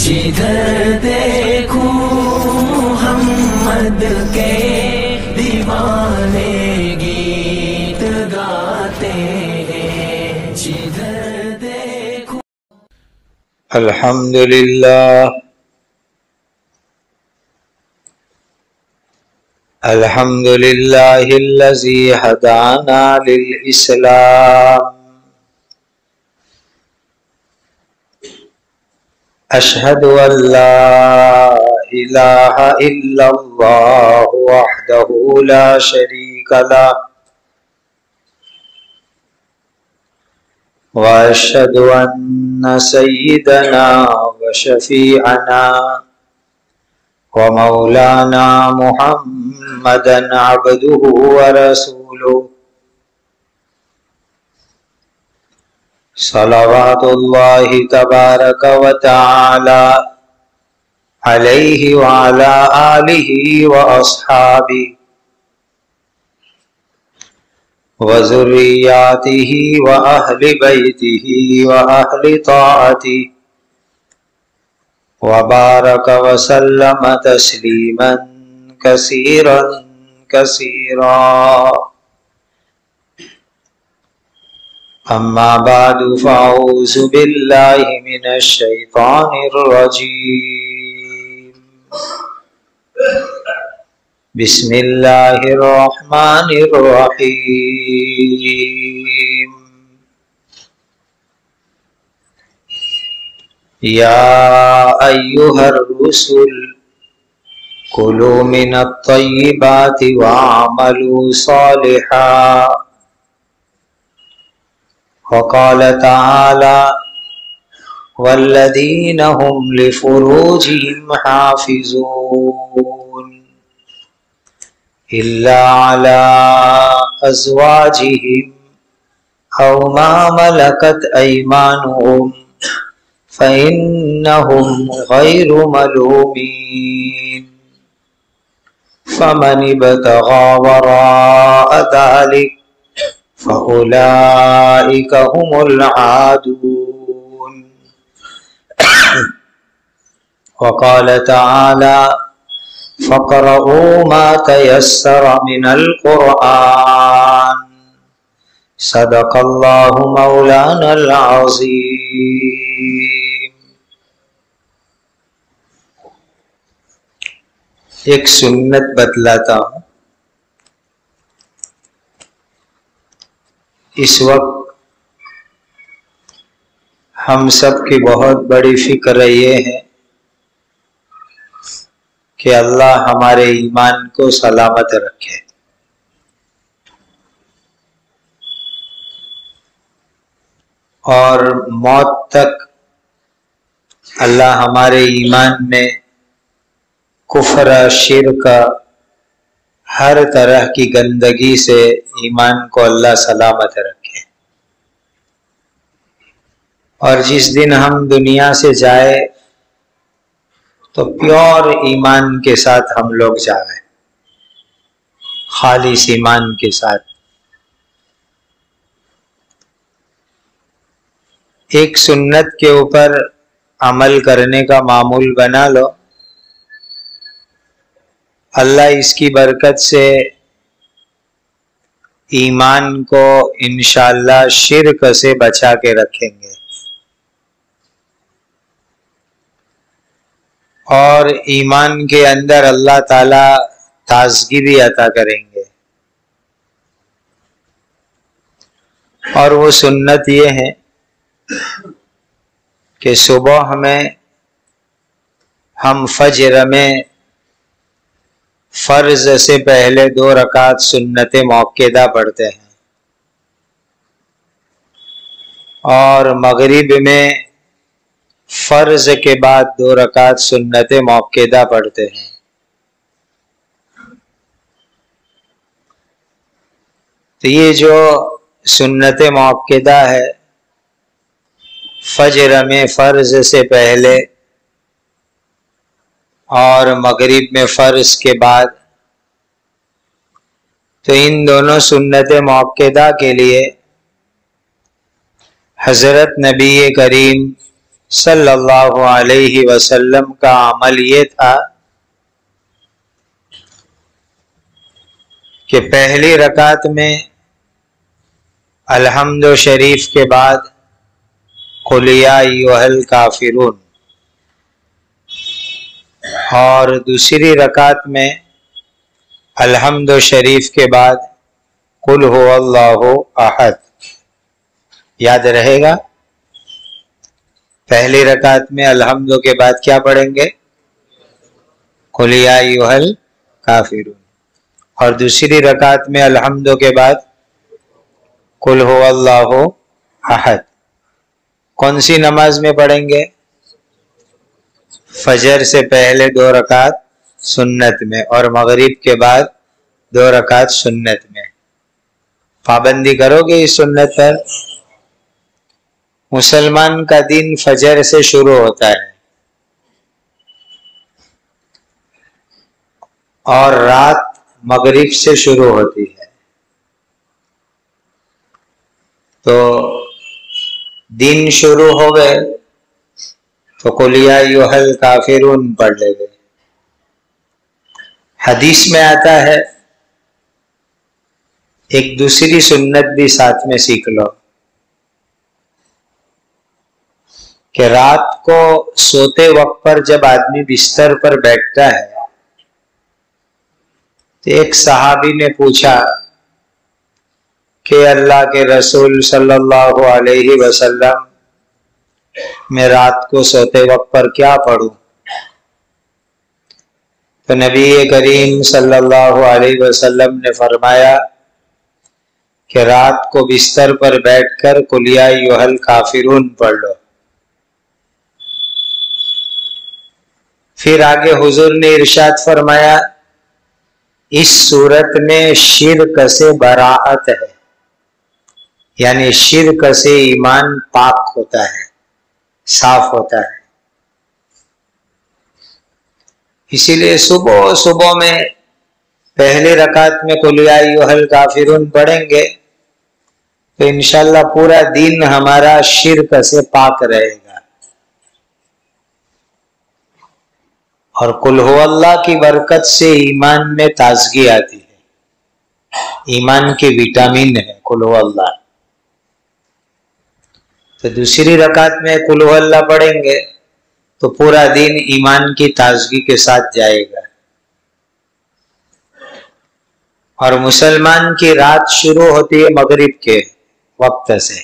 جدھر دیکھوں محمد کے دیوانے گیت گاتے ہیں، جدھر دیکھوں۔ الحمدللہ الحمدللہ الذی ہدانا للاسلام، اشہد ان لا الہ الا اللہ وحدہ لا شریک لہ، واشہد ان سیدنا وشفیعنا ومولانا محمدا عبدہ ورسولہ، صلوات اللہ تبارک و تعالی علیہ وعلی آلہ واصحابہ وذریاتہ واہل بیتہ واہل طاعتہ، وبارک وسلم تسلیما کثیرا کثیرا۔ اما بعد فاعوذ باللہ من الشیطان الرجیم، بسم اللہ الرحمن الرحیم۔ یا ایہا الرسل کلوا من الطیبات واعملوا صالحا، وقال تعالی والذین هم لفروجهم حافظون الا على ازواجهم او ما ملكت ایمانهم فإنهم غير ملومين، فمن ابتغى وراء ذلك فأولئك هم العادون۔ وقال تعالى فاقرؤوا ما تيسر من القرآن، صدق اللہ مولانا العظیم۔ ایک سنت بتلاتا ہوں۔ اس وقت ہم سب کی بہت بڑی فکر یہ ہے کہ اللہ ہمارے ایمان کو سلامت رکھے، اور موت تک اللہ ہمارے ایمان میں کفر، شرک، ہر طرح کی گندگی سے ایمان کو اللہ سلامت رکھے، اور جس دن ہم دنیا سے جائے تو پیور ایمان کے ساتھ ہم لوگ جائیں، خالص ایمان کے ساتھ۔ ایک سنت کے اوپر عمل کرنے کا معمول بنا لو، اللہ اس کی برکت سے ایمان کو انشاءاللہ شرک سے بچا کے رکھیں گے، اور ایمان کے اندر اللہ تعالی تازگی بھی عطا کریں گے۔ اور وہ سنت یہ ہے کہ صبح میں ہم فجر میں فرض سے پہلے 2 رکعت سنت موقدہ پڑھتے ہیں، اور مغرب میں فرض کے بعد 2 رکعت سنت موقدہ پڑھتے ہیں۔ تو یہ جو سنت موقدہ ہے فجر میں فرض سے پہلے اور مغرب میں فرض کے بعد، تو ان دونوں سنت موقدہ کے لیے حضرت نبی کریم صلی اللہ علیہ وسلم کا عمل یہ تھا کہ پہلی رکعت میں الحمد شریف کے بعد قل یا ایھا الکافرون اور دوسری رکعت میں الحمد شریف کے بعد قل هو اللہ احد. یاد رہے گا؟ پہلی رکعت میں الحمد کے بعد کیا پڑھیں گے؟ قل یا ایھا الکافرون. اور دوسری رکعت میں الحمد کے بعد قل هو اللہ احد. کون سی نماز میں پڑھیں گے؟ فجر سے پہلے 2 رکعت سنت میں اور مغرب کے بعد 2 رکعت سنت میں. پابندی کرو گے اس سنت پر؟ مسلمان کا دن فجر سے شروع ہوتا ہے اور رات مغرب سے شروع ہوتی ہے. تو دن شروع ہو گئے تو قل یا ایھا الکافرون پڑھ لے گئے. حدیث میں آتا ہے ایک دوسری سنت بھی ساتھ میں سیکھ لو کہ رات کو سوتے وقت پر جب آدمی بستر پر بیٹھتا ہے تو ایک صحابی نے پوچھا کہ اللہ کے رسول صلی اللہ علیہ وسلم میں رات کو سوتے وقت پر کیا پڑھوں؟ تو نبی کریم صلی اللہ علیہ وسلم نے فرمایا کہ رات کو بستر پر بیٹھ کر قل یا ایھا الکافرون پڑھ لو. پھر آگے حضور نے ارشاد فرمایا اس صورت میں شرک سے براءت ہے، یعنی شرک سے ایمان پاک ہوتا ہے، صاف ہوتا ہے. اسی لیے صبح صبح میں پہلی رکعت میں قل یا ایھا الکافرون پڑھیں گے تو انشاءاللہ پورا دن ہمارا شرک سے پاک رہے گا. اور قل هو اللہ کی برکت سے ایمان میں تازگی آتی ہے، ایمان کی وٹامن ہے قل هو اللہ. تو دوسری رکعت میں قل هو اللہ پڑھیں گے تو پورا دن ایمان کی تازگی کے ساتھ جائے گا. اور مسلمان کی رات شروع ہوتی ہے مغرب کے وقت سے،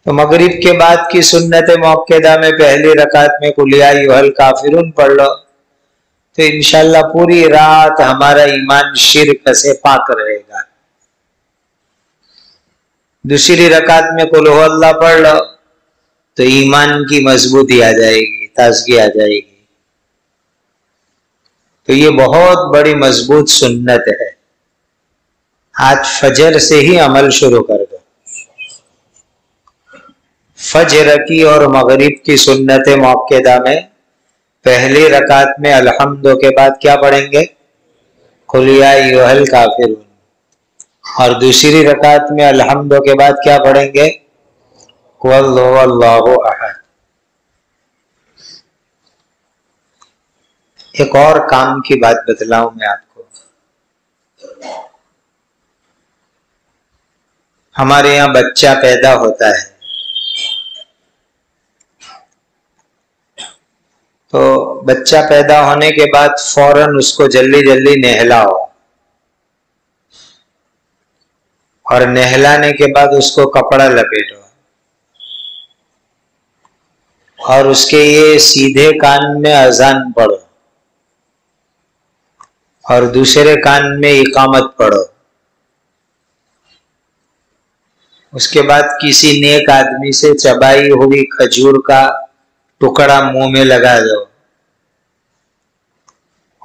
تو مغرب کے بعد کی سنت موقدہ میں پہلی رکعت میں قل یا ایھا الکافرون پڑھ لو تو انشاءاللہ پوری رات ہمارا ایمان شرک سے پاک رہے گا. دوسری رکعت میں قل هو اللہ پڑھ لو تو ایمان کی مضبوطی آ جائے گی، تازگی آ جائے گی. تو یہ بہت بڑی مضبوط سنت ہے. آج فجر سے ہی عمل شروع کر دو. فجر کی اور مغرب کی سنت موقدہ میں پہلی رکعت میں الحمد کے بعد کیا پڑھیں گے؟ قل یا ایھا الکافرون. اور دوسری رکعت میں الحمد کے بعد کیا پڑھیں گے؟ قل هو اللہ احد. ایک اور کام کی بات بتلاؤں میں آپ کو. ہمارے یہاں بچہ پیدا ہوتا ہے تو بچہ پیدا ہونے کے بعد فوراً اس کو جلدی جلدی نہلاؤ اور نہلانے کے بعد اس کو کپڑا لپیٹو اور اس کے یہ سیدھے کان میں اذان پڑھو اور دوسرے کان میں اقامت پڑھو. اس کے بعد کسی نیک آدمی سے چبائی ہوئی کھجور کا ٹکڑا منہ میں لگا دو.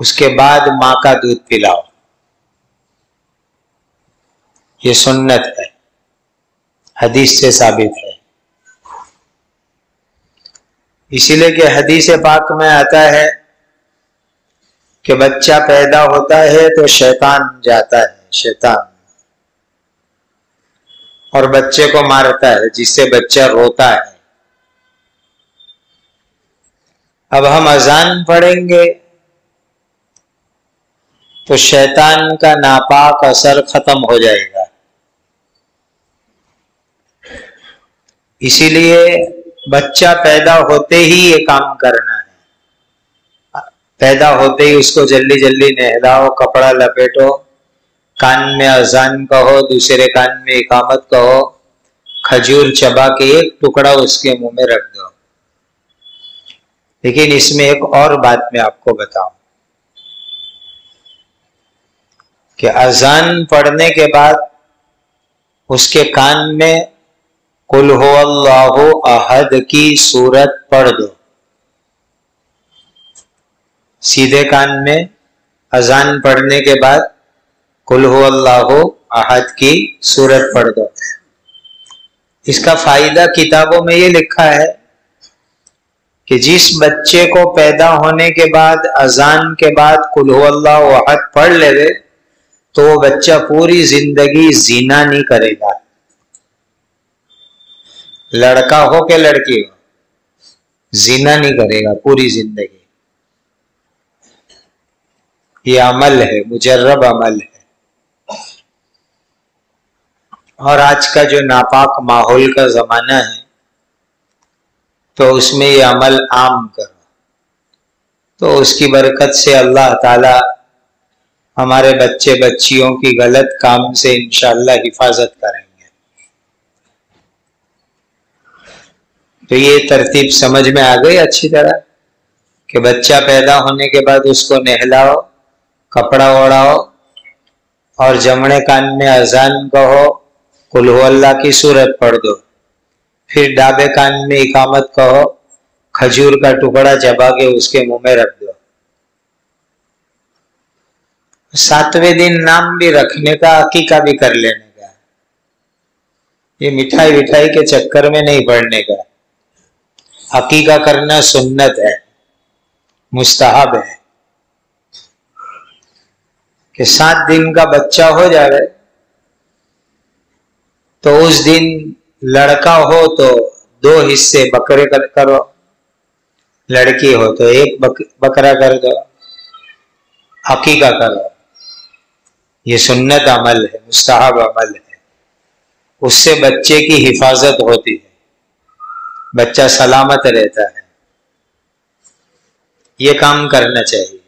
اس کے بعد ماں کا دودھ پلاؤ. یہ سنت ہے، حدیث سے ثابت ہے. اسی لیے کہ حدیث پاک میں آتا ہے کہ بچہ پیدا ہوتا ہے تو شیطان جاتا ہے، شیطان اور بچے کو مارتا ہے جس سے بچہ روتا ہے. اب ہم اذان پڑھیں گے تو شیطان کا ناپاک اثر ختم ہو جائے گا. اسی لیے بچہ پیدا ہوتے ہی یہ کام کرنا ہے. پیدا ہوتے ہی اس کو جلدی جلدی نہلاؤ، کپڑا لپیٹو، کان میں اذان کہو، دوسرے کان میں اقامت کہو، کھجور چبا کے ایک ٹکڑا اس کے منہ میں رکھ دو. لیکن اس میں ایک اور بات میں آپ کو بتاؤں کہ اذان پڑھنے کے بعد اس کے کان میں قل هو اللہ احد کی سورت پڑھ دو. سیدھے کان میں اذان پڑھنے کے بعد قل هو اللہ احد کی سورت پڑھ دو. اس کا فائدہ کتابوں میں یہ لکھا ہے کہ جس بچے کو پیدا ہونے کے بعد اذان کے بعد قل هو اللہ احد پڑھ لے تو وہ بچہ پوری زندگی زنا نہیں کرے گا. لڑکا ہو کہ لڑکی ہو، زنا نہیں کرے گا پوری زندگی. یہ عمل ہے، مجرب عمل ہے. اور آج کا جو ناپاک ماحول کا زمانہ ہے تو اس میں یہ عمل عام کرو تو اس کی برکت سے اللہ تعالی ہمارے بچے بچیوں کی غلط کام سے انشاءاللہ حفاظت کریں گے. تو یہ ترتیب سمجھ میں آ گئی اچھی طرح کہ بچہ پیدا ہونے کے بعد اس کو نہلاؤ، کپڑا اوڑھاؤ اور جمڑے کان میں اذان کہو، قل هو اللہ کی سورت پڑھ دو. پھر ڈابے کان میں اقامت کہو، کھجور کا ٹکڑا چبا کے اس کے منہ میں رکھ دو. 7ویں دن نام بھی رکھنے کا، عقیقہ بھی کر لینے کا. یہ مٹھائی کے چکر میں نہیں پڑنے کا. عقیقہ کرنا سنت ہے، مستحب ہے کہ 7 دن کا بچہ ہو جائے تو اس دن لڑکا ہو تو 2 حصے بکرے کرو، لڑکی ہو تو 1 بکرا کر دو، عقیقہ کرو. یہ سنت عمل ہے، مستحب عمل ہے. اس سے بچے کی حفاظت ہوتی ہے، بچہ سلامت رہتا ہے. یہ کام کرنا چاہیے.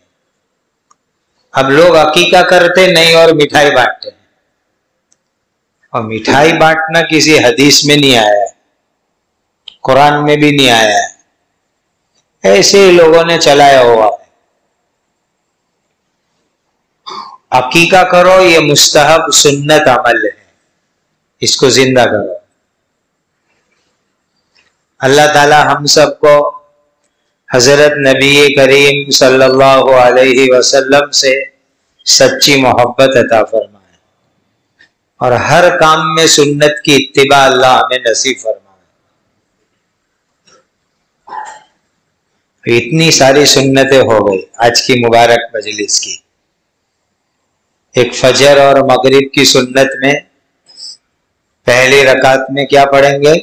اب لوگ عقیقہ کرتے نہیں اور مٹھائی بانٹتے ہیں، اور مٹھائی بانٹنا کسی حدیث میں نہیں آیا ہے، قرآن میں بھی نہیں آیا ہے، ایسے ہی لوگوں نے چلایا ہوا ہے. عقیقہ کرو، یہ مستحب سنت عمل ہے، اس کو زندہ کرو. اللہ تعالی ہم سب کو حضرت نبی کریم صلی اللہ علیہ وسلم سے سچی محبت عطا فرمائے اور ہر کام میں سنت کی اتباع اللہ ہمیں نصیب فرمائے. اتنی ساری سنتیں ہو گئی آج کی مبارک مجلس کی. ایک فجر اور مغرب کی سنت میں پہلی رکعت میں کیا پڑھیں گے؟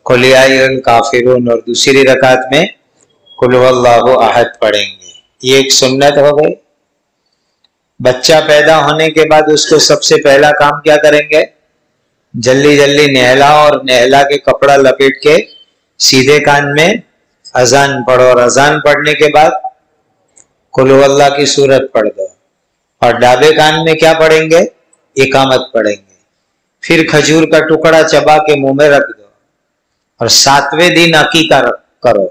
قل یا ایھا الکافرون، اور دوسری رکعت میں قل هو اللہ احد پڑھیں گے. یہ ایک سنت ہو گئی. بچہ پیدا ہونے کے بعد اس کو سب سے پہلا کام کیا کریں گے؟ جلدی جلدی نہلاؤ اور نہلا کے کپڑا لپیٹ کے سیدھے کان میں اذان پڑھو، اور اذان پڑھنے کے بعد قل هو اللہ کی سورت پڑھ دو. اور ڈابے کان میں کیا پڑھیں گے؟ اقامت پڑھیں گے. پھر کھجور کا ٹکڑا چبا کے منہ میں رکھ دو اور 7ویں دن عقیقہ کرو.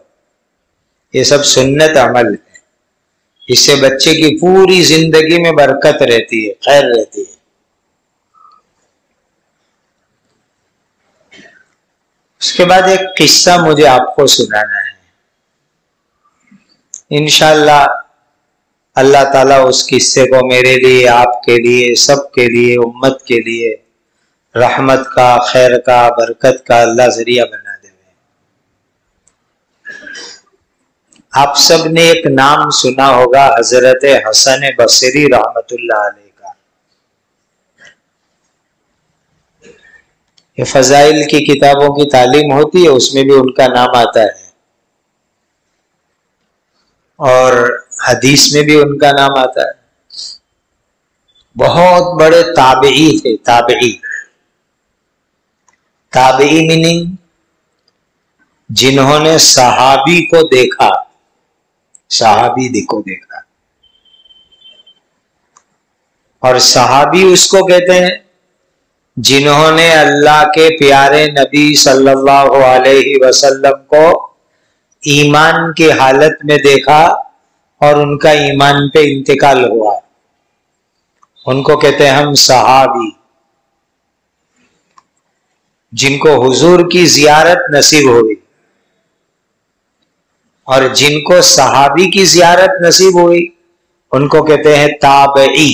یہ سب سنت عمل ہے. اس سے بچے کی پوری زندگی میں برکت رہتی ہے، خیر رہتی ہے. اس کے بعد ایک قصہ مجھے آپ کو سنانا ہے. انشاءاللہ اللہ تعالیٰ اس قصے کو میرے لیے، آپ کے لیے، سب کے لیے، امت کے لیے رحمت کا، خیر کا، برکت کا اللہ ذریعہ بنا دے. آپ سب نے ایک نام سنا ہوگا، حضرت حسن بصری رحمت اللہ علیہ کا. یہ فضائل کی کتابوں کی تعلیم ہوتی ہے، اس میں بھی ان کا نام آتا ہے، اور حدیث میں بھی ان کا نام آتا ہے۔ بہت بڑے تابعی تھے، تابعی میننگ جنہوں نے صحابی کو دیکھا، اور صحابی اس کو کہتے ہیں جنہوں نے اللہ کے پیارے نبی صلی اللہ علیہ وسلم کو ایمان کی حالت میں دیکھا اور ان کا ایمان پہ انتقال ہوا، ان کو کہتے ہیں ہم صحابی۔ جن کو حضور کی زیارت نصیب ہوئی اور جن کو صحابی کی زیارت نصیب ہوئی ان کو کہتے ہیں تابعی۔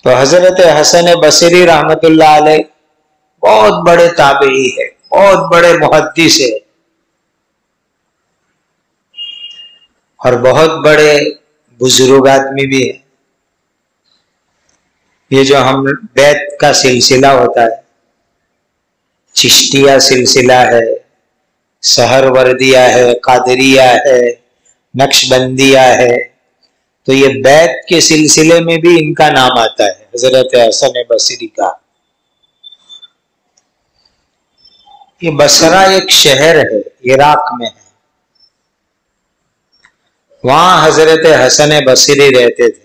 تو حضرت حسن بصری رحمت اللہ علیہ بہت بڑے تابعی ہے، بہت بڑے محدث ہے، اور بہت بڑے بزرگ آدمی بھی ہے۔ یہ جو ہم بیت کا سلسلہ ہوتا ہے، چشتیہ سلسلہ ہے، سہروردیہ ہے، قادریہ ہے، نقشبندیہ ہے، تو یہ بیت کے سلسلے میں بھی ان کا نام آتا ہے، حضرت حسن بصری کا۔ یہ بصرہ ایک شہر ہے، عراق میں ہے، وہاں حضرت حسن بصری رہتے تھے۔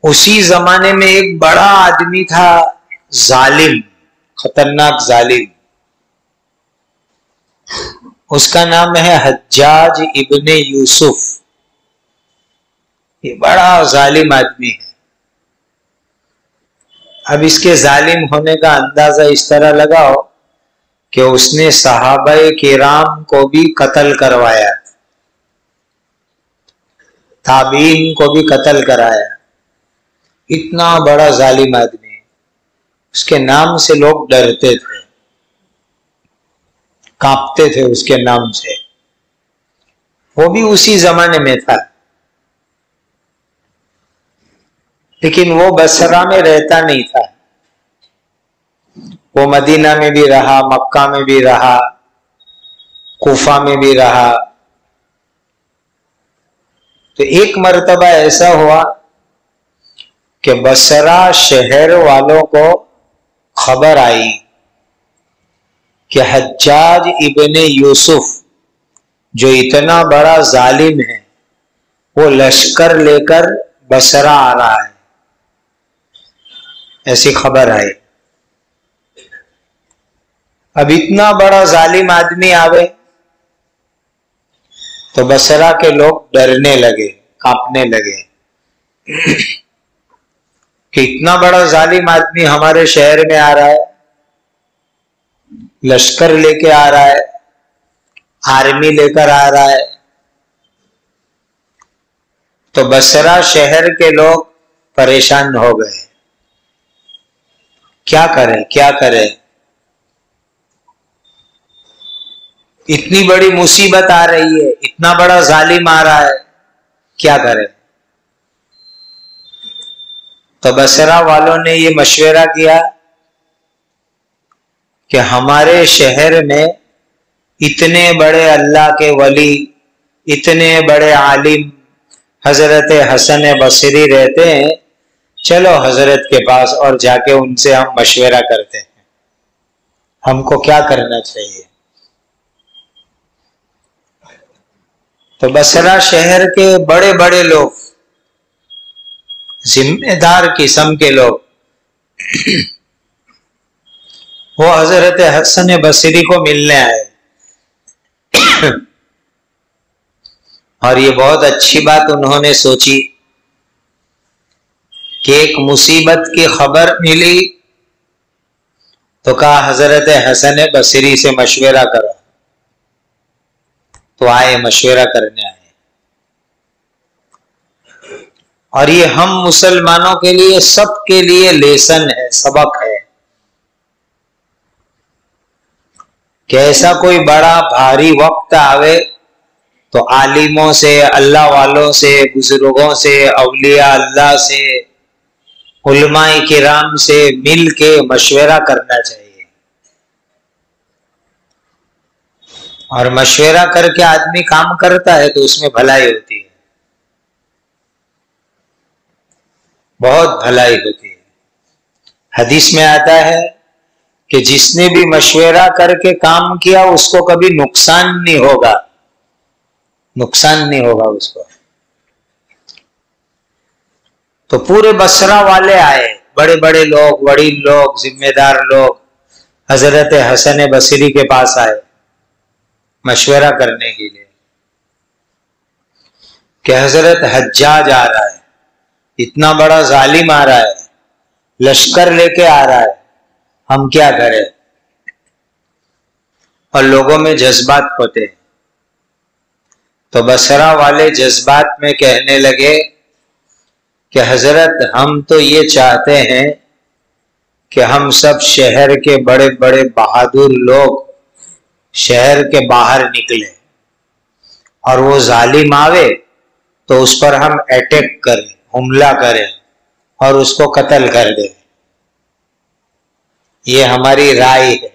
اسی زمانے میں ایک بڑا آدمی تھا، ظالم، خطرناک ظالم، اس کا نام ہے حجاج ابن یوسف۔ یہ بڑا ظالم آدمی ہے۔ اب اس کے ظالم ہونے کا اندازہ اس طرح لگاؤ کہ اس نے صحابہ کرام کو بھی قتل کروایا، تابعین کو بھی قتل کرایا۔ اتنا بڑا ظالم آدمی، اس کے نام سے لوگ ڈرتے تھے، کانپتے تھے اس کے نام سے۔ وہ بھی اسی زمانے میں تھا، لیکن وہ بصرہ میں رہتا نہیں تھا، وہ مدینہ میں بھی رہا، مکہ میں بھی رہا، کوفہ میں بھی رہا۔ تو ایک مرتبہ ایسا ہوا کہ بصرہ شہر والوں کو خبر آئی کہ حجاج ابن یوسف جو اتنا بڑا ظالم ہے وہ لشکر لے کر بصرہ آ رہا ہے، ایسی خبر آئی۔ اب اتنا بڑا ظالم آدمی آوے تو بصرہ کے لوگ ڈرنے لگے، کانپنے لگے کہ اتنا بڑا ظالم آدمی ہمارے شہر میں آ رہا ہے، لشکر لے کے آ رہا ہے، آرمی لے کر آ رہا ہے۔ تو بصرہ شہر کے لوگ پریشان ہو گئے، کیا کریں؟ اتنی بڑی مصیبت آ رہی ہے، اتنا بڑا ظالم آ رہا ہے، کیا کریں؟ تو بصرہ والوں نے یہ مشورہ کیا کہ ہمارے شہر میں اتنے بڑے اللہ کے ولی، اتنے بڑے عالم حضرت حسن بصری رہتے ہیں، چلو حضرت کے پاس اور جا کے ان سے ہم مشورہ کرتے ہیں، ہم کو کیا کرنا چاہیے۔ تو بصرہ شہر کے بڑے بڑے لوگ، ذمہ دار قسم کے لوگ، وہ حضرت حسن بصری کو ملنے آئے، اور یہ بہت اچھی بات انہوں نے سوچی کہ ایک مصیبت کی خبر ملی تو کہا حضرت حسن بصری سے مشورہ کرو، تو آئے، مشورہ کرنے آئے۔ اور یہ ہم مسلمانوں کے لیے، سب کے لیے لیسن ہے، سبق ہے کہ ایسا کوئی بڑا بھاری وقت آوے تو عالموں سے، اللہ والوں سے، بزرگوں سے، اولیاء اللہ سے علماء کرام سے مل کے مشورہ کرنا چاہیے، اور مشورہ کر کے آدمی کام کرتا ہے تو اس میں بھلائی ہوتی ہے، بہت بھلائی ہوتی ہے۔ حدیث میں آتا ہے کہ جس نے بھی مشورہ کر کے کام کیا اس کو کبھی نقصان نہیں ہوگا، نقصان نہیں ہوگا اس کو۔ تو پورے بصرہ والے آئے، بڑے بڑے لوگ، وڈیل لوگ، ذمہ دار لوگ حضرت حسن بصری کے پاس آئے مشورہ کرنے کے لیے کہ حضرت حجاج آ رہا ہے، اتنا بڑا ظالم آ رہا ہے، لشکر لے کے آ رہا ہے، ہم کیا کریں؟ اور لوگوں میں جذبات ہوتے ہیں، تو بصرہ والے جذبات میں کہنے لگے کہ حضرت ہم تو یہ چاہتے ہیں کہ ہم سب شہر کے بڑے بڑے بہادر لوگ شہر کے باہر نکلے اور وہ ظالم آوے تو اس پر ہم اٹیک کریں، حملہ کریں اور اس کو قتل کر دیں۔ یہ ہماری رائے ہے،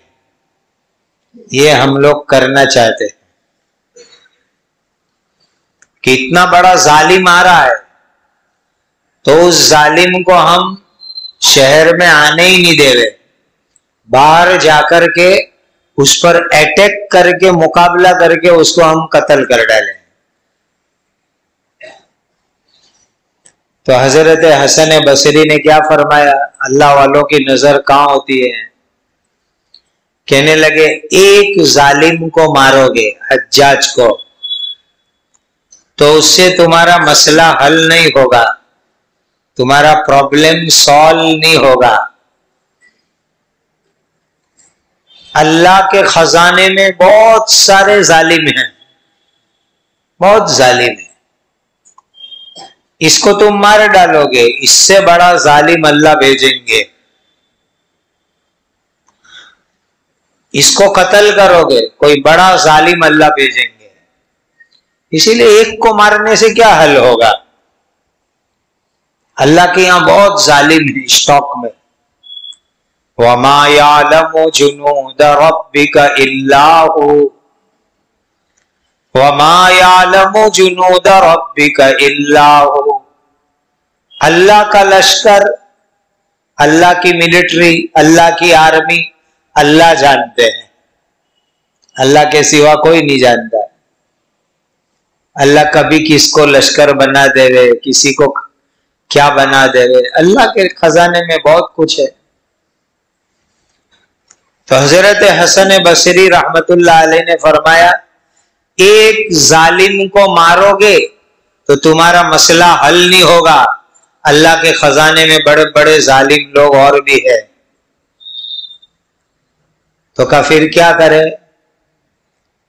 یہ ہم لوگ کرنا چاہتے ہیں کہ اتنا بڑا ظالم آ رہا ہے تو اس ظالم کو ہم شہر میں آنے ہی نہیں دے رہے، باہر جا کر کے اس پر اٹیک کر کے مقابلہ کر کے اس کو ہم قتل کر ڈالیں۔ تو حضرت حسن بصری نے کیا فرمایا؟ اللہ والوں کی نظر کہاں ہوتی ہے؟ کہنے لگے ایک ظالم کو مارو گے، حجاج کو، تو اس سے تمہارا مسئلہ حل نہیں ہوگا، تمہارا پرابلم سالو نہیں ہوگا۔ اللہ کے خزانے میں بہت سارے ظالم ہیں، بہت ظالم ہیں، اس کو تم مار ڈالو گے، اس سے بڑا ظالم اللہ بھیجیں گے، اس کو قتل کرو گے، کوئی بڑا ظالم اللہ بھیجیں گے۔ اسی لیے ایک کو مارنے سے کیا حل ہوگا؟ اللہ کے یہاں بہت ظالم ہیں اسٹاک میں۔ وَمَا يَعْلَمُ جُنُودَ رَبِّكَ إِلَّا هُوَ وَمَا يَعْلَمُ جُنُودَ رَبِّكَ إِلَّا هُوَ۔ اللہ کا لشکر، اللہ کی ملٹری، اللہ کی آرمی اللہ جانتے ہیں، اللہ کے سوا کوئی نہیں جانتا۔ اللہ کبھی کس کو لشکر بنا دے رہے، کسی کو کیا بنا دے رہے، اللہ کے خزانے میں بہت کچھ ہے۔ تو حضرت حسن بصری رحمت اللہ علیہ نے فرمایا ایک ظالم کو مارو گے تو تمہارا مسئلہ حل نہیں ہوگا، اللہ کے خزانے میں بڑے بڑے ظالم لوگ اور بھی ہیں۔ تو کہا پھر کیا کرے؟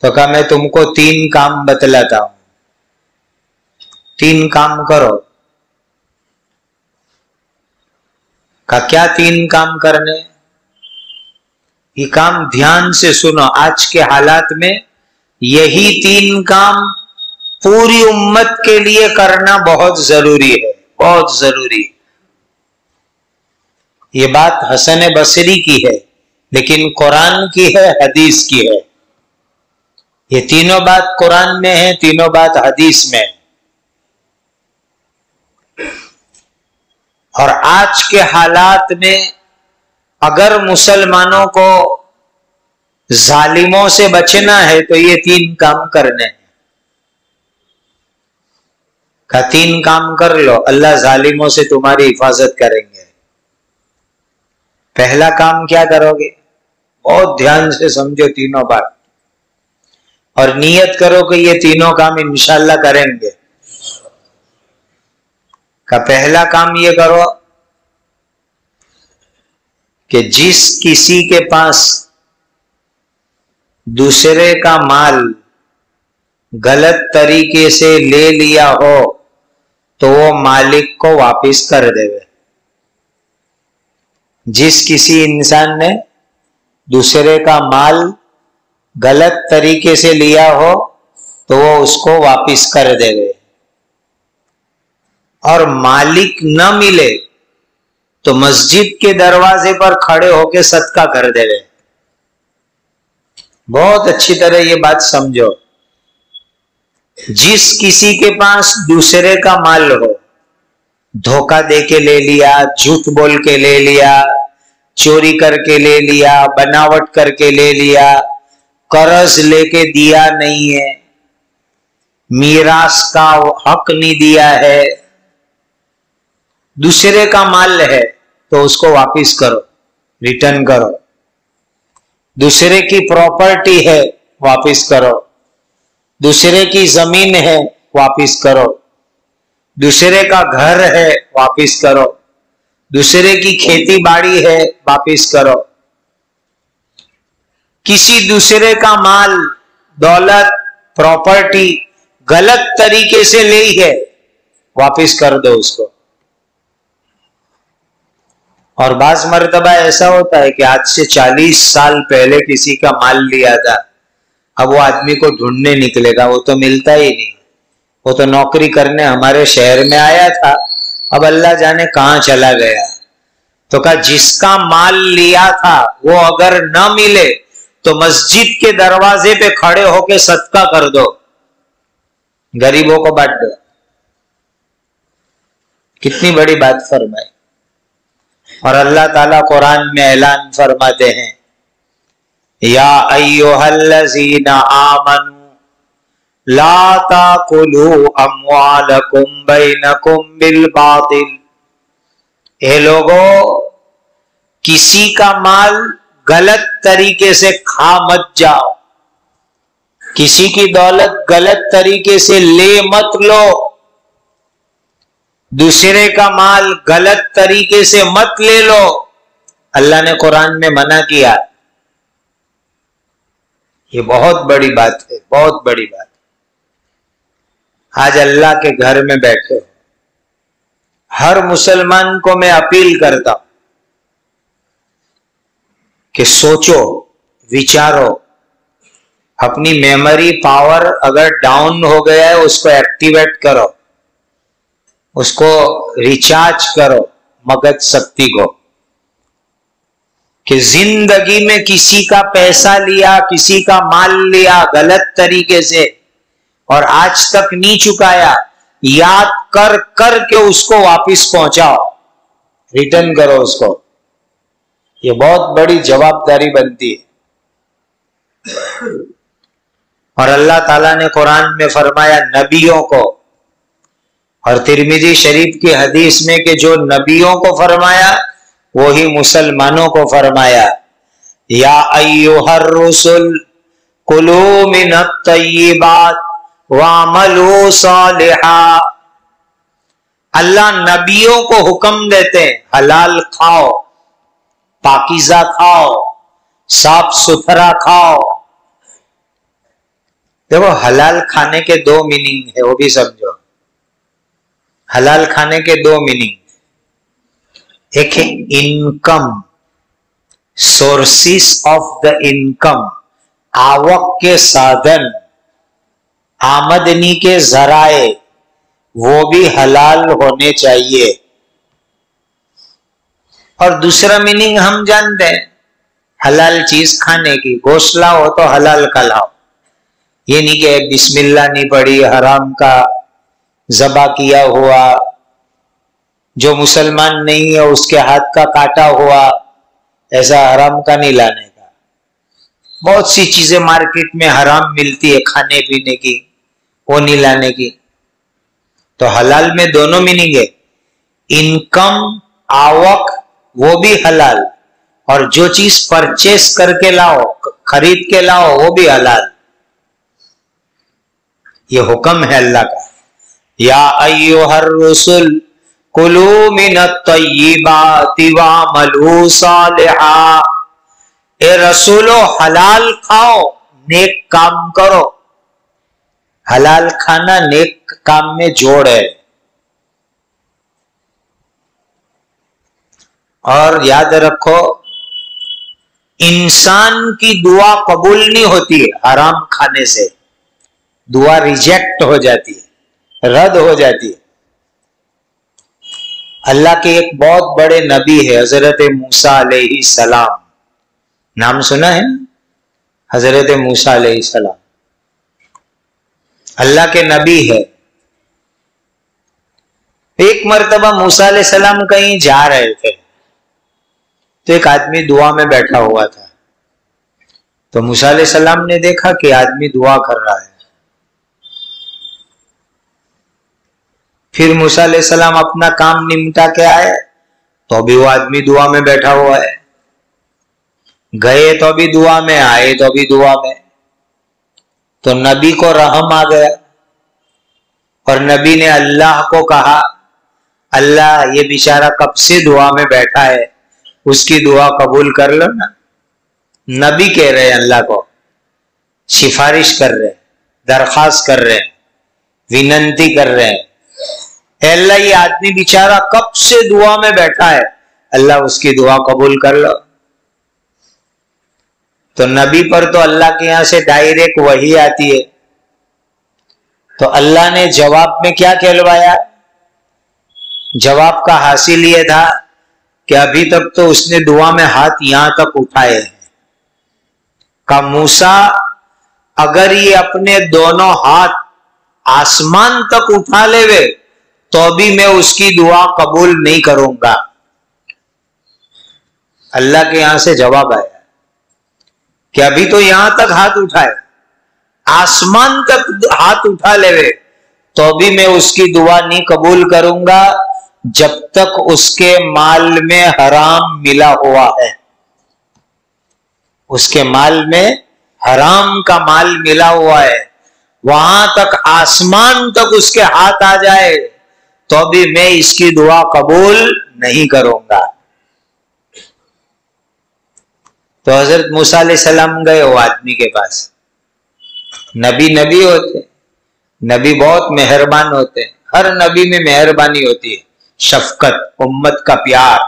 تو کہا میں تم کو 3 کام بتلاتا ہوں، 3 کام کرو۔ کہا کیا 3 کام کرنے؟ یہ کام دھیان سے سنو، آج کے حالات میں یہی 3 کام پوری امت کے لیے کرنا بہت ضروری ہے، بہت ضروری۔ یہ بات حسن بصری کی ہے لیکن قرآن کی ہے، حدیث کی ہے۔ یہ تینوں بات قرآن میں ہے، تینوں بات حدیث میں ہے۔ اور آج کے حالات میں اگر مسلمانوں کو ظالموں سے بچنا ہے تو یہ 3 کام کرنے ہیں۔ کہ 3 کام کر لو، اللہ ظالموں سے تمہاری حفاظت کریں گے۔ پہلا کام کیا کرو گے؟ بہت دھیان سے سمجھو تینوں بات، اور نیت کرو کہ یہ تینوں کام انشاءاللہ کریں گے۔ کہ پہلا کام یہ کرو کہ جس کسی کے پاس دوسرے کا مال غلط طریقے سے لے لیا ہو تو وہ مالک کو واپس کر دے۔ جس کسی انسان نے دوسرے کا مال غلط طریقے سے لیا ہو تو وہ اس کو واپس کر دے۔ اور مالک نہ ملے تو مسجد کے دروازے پر کھڑے ہو کے صدقہ کر دے رہے. بہت اچھی طرح یہ بات سمجھو. جس کسی کے پاس دوسرے کا مال ہو، دھوکہ دے کے لے لیا، جھوٹ بول کے لے لیا، چوری کر کے لے لیا، بناوٹ کر کے لے لیا، قرض لے کے دیا نہیں ہے، میراث کا حق نہیں دیا ہے، دوسرے کا مال ہے تو اس کو واپس کرو، ریٹرن کرو. دوسرے کی پراپرٹی ہے واپس کرو، دوسرے کی زمین ہے واپس کرو، دوسرے کا گھر ہے واپس کرو، دوسرے کی کھیتی باڑی ہے واپس کرو. کسی دوسرے کا مال، دولت، پراپرٹی غلط طریقے سے لی ہے، واپس کر دو اس کو. اور بعض مرتبہ ایسا ہوتا ہے کہ آج سے 40 سال پہلے کسی کا مال لیا تھا، اب وہ آدمی کو ڈھونڈنے نکلے گا، وہ تو ملتا ہی نہیں. وہ تو نوکری کرنے ہمارے شہر میں آیا تھا، اب اللہ جانے کہاں چلا گیا. تو کہا جس کا مال لیا تھا وہ اگر نہ ملے تو مسجد کے دروازے پہ کھڑے ہو کے صدقہ کر دو، غریبوں کو بانٹ دو. کتنی بڑی بات فرمائی. اور اللہ تعالیٰ قرآن میں اعلان فرماتے ہیں، یا ایھا الذین آمنوا لا تاکلوا اموالکم بینکم بالباطل. اے لوگوں، کسی کا مال غلط طریقے سے کھا مت جاؤ، کسی کی دولت غلط طریقے سے لے مت لو، دوسرے کا مال غلط طریقے سے مت لے لو. اللہ نے قرآن میں منع کیا. یہ بہت بڑی بات ہے، بہت بڑی بات. آج اللہ کے گھر میں بیٹھے ہو، ہر مسلمان کو میں اپیل کرتا ہوں کہ سوچو، وچارو، اپنی میموری پاور اگر ڈاؤن ہو گیا ہے اس کو ایکٹیویٹ کرو، اس کو ریچارج کرو مگج شکتی کو. کہ زندگی میں کسی کا پیسہ لیا، کسی کا مال لیا غلط طریقے سے اور آج تک نہیں چکایا، یاد کر کر کے اس کو واپس پہنچاؤ، ریٹرن کرو اس کو. یہ بہت بڑی جوابداری بنتی ہے. اور اللہ تعالیٰ نے قرآن میں فرمایا نبیوں کو، اور ترمذی شریف کی حدیث میں کہ جو نبیوں کو فرمایا وہی مسلمانوں کو فرمایا، یا ایھا الرسل کلوا من الطیبات واعملوا صالحا. اللہ نبیوں کو حکم دیتے ہیں حلال کھاؤ، پاکیزہ کھاؤ، صاف ستھرا کھاؤ. دیکھو حلال کھانے کے دو میننگ ہے، وہ بھی سمجھو. حلال کھانے کے دو میننگ، ایک ہے income, sources of the income, آوک کے سادن، آمدنی کے ذرائع، وہ بھی حلال ہونے چاہیے. اور دوسرا میننگ ہم جانتے ہیں حلال چیز کھانے کی. گوشت لاؤ تو حلال کا لاؤ، یہ نہیں کہ بسم اللہ نہیں پڑھی، حرام کا ذبح کیا ہوا، جو مسلمان نہیں ہے اس کے ہاتھ کا کاٹا ہوا، ایسا حرام کا نہیں لانے کا. بہت سی چیزیں مارکیٹ میں حرام ملتی ہے کھانے پینے کی، وہ نہیں لانے کی. تو حلال میں دونوں میننگ ہے، انکم، آوک، وہ بھی حلال، اور جو چیز پرچیز کر کے لاؤ، خرید کے لاؤ، وہ بھی حلال. یہ حکم ہے اللہ کا. یا ایھا الرسل کلوا من الطیبات واعملوا صالحا. اے رسولو حلال کھاؤ، نیک کام کرو. حلال کھانا نیک کام میں جوڑ ہے. اور یاد رکھو، انسان کی دعا قبول نہیں ہوتی ہے حرام کھانے سے. دعا ریجیکٹ ہو جاتی ہے، رد ہو جاتی ہے. اللہ کے ایک بہت بڑے نبی ہے حضرت موسیٰ علیہ السلام، نام سنا ہے حضرت موسیٰ علیہ السلام، اللہ کے نبی ہے۔ ایک مرتبہ موسیٰ علیہ السلام کہیں جا رہے تھے تو ایک آدمی دعا میں بیٹھا ہوا تھا، تو موسیٰ علیہ السلام نے دیکھا کہ آدمی دعا کر رہا ہے۔ پھر موسیٰ علیہ السلام اپنا کام نمٹا کے آئے تو بھی وہ آدمی دعا میں بیٹھا ہوا ہے، گئے تو بھی دعا میں، آئے تو بھی دعا میں۔ تو نبی کو رحم آ گیا اور نبی نے اللہ کو کہا، اللہ یہ بیچارہ کب سے دعا میں بیٹھا ہے، اس کی دعا قبول کر لو نا۔ نبی کہہ رہے ہیں اللہ کو، سفارش کر رہے ہیں، درخواست کر رہے ہیں، ویننتی کر رہے ہیں، اے اللہ یہ آدمی بیچارہ کب سے دعا میں بیٹھا ہے، اللہ اس کی دعا قبول کر لو۔ تو نبی پر تو اللہ کے یہاں سے ڈائریکٹ وحی آتی ہے، تو اللہ نے جواب میں کیا کہلوایا؟ جواب کا حاصل یہ تھا کہ ابھی تک تو اس نے دعا میں ہاتھ یہاں تک اٹھائے ہیں، کہ موسیٰ اگر یہ اپنے دونوں ہاتھ آسمان تک اٹھا لے وے تو بھی میں اس کی دعا قبول نہیں کروں گا۔ اللہ کے یہاں سے جواب آیا کہ ابھی تو یہاں تک ہاتھ اٹھائے، آسمان تک ہاتھ اٹھا لے وے تو بھی میں اس کی دعا نہیں قبول کروں گا جب تک اس کے مال میں حرام ملا ہوا ہے۔ اس کے مال میں حرام کا مال ملا ہوا ہے، وہاں تک آسمان تک اس کے ہاتھ آ جائے تو بھی میں اس کی دعا قبول نہیں کروں گا۔ تو حضرت موسیٰ علیہ السلام گئے وہ آدمی کے پاس۔ نبی ہوتے، نبی بہت مہربان ہوتے ہیں، ہر نبی میں مہربانی ہوتی ہے، شفقت، امت کا پیار